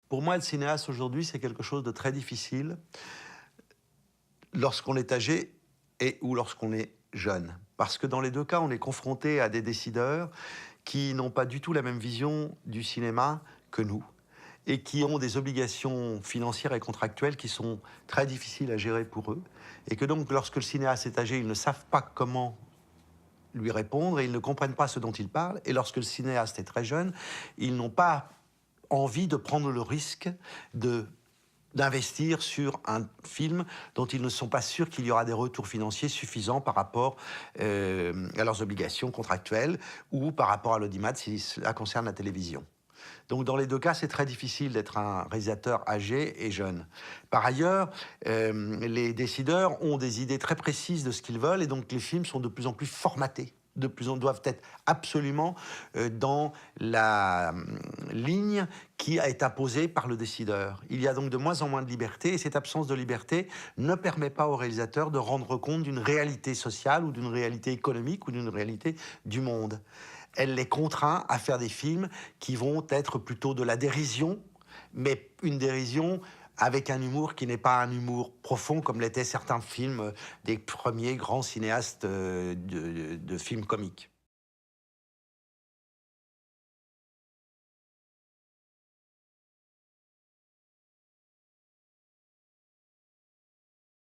Pour moi, être cinéaste aujourd'hui, c'est quelque chose de très difficile lorsqu'on est âgé et ou lorsqu'on est jeune. Parce que dans les deux cas, on est confronté à des décideurs qui n'ont pas du tout la même vision du cinéma que nous et qui ont des obligations financières et contractuelles qui sont très difficiles à gérer pour eux. Et que donc, lorsque le cinéaste est âgé, ils ne savent pas comment lui répondre et ils ne comprennent pas ce dont il parle. Et lorsque le cinéaste est très jeune, ils n'ont pas envie de prendre le risque de d'investir sur un film dont ils ne sont pas sûrs qu'il y aura des retours financiers suffisants par rapport à leurs obligations contractuelles ou par rapport à l'audimat si cela concerne la télévision. Donc dans les deux cas, c'est très difficile d'être un réalisateur âgé et jeune. Par ailleurs, les décideurs ont des idées très précises de ce qu'ils veulent et donc les films sont de plus en plus formatés. De plus en doivent être absolument dans la ligne qui a été imposée par le décideur. Il y a donc de moins en moins de liberté et cette absence de liberté ne permet pas aux réalisateurs de rendre compte d'une réalité sociale ou d'une réalité économique ou d'une réalité du monde. Elle les contraint à faire des films qui vont être plutôt de la dérision, mais une dérision avec un humour qui n'est pas un humour profond comme l'étaient certains films des premiers grands cinéastes de films comiques.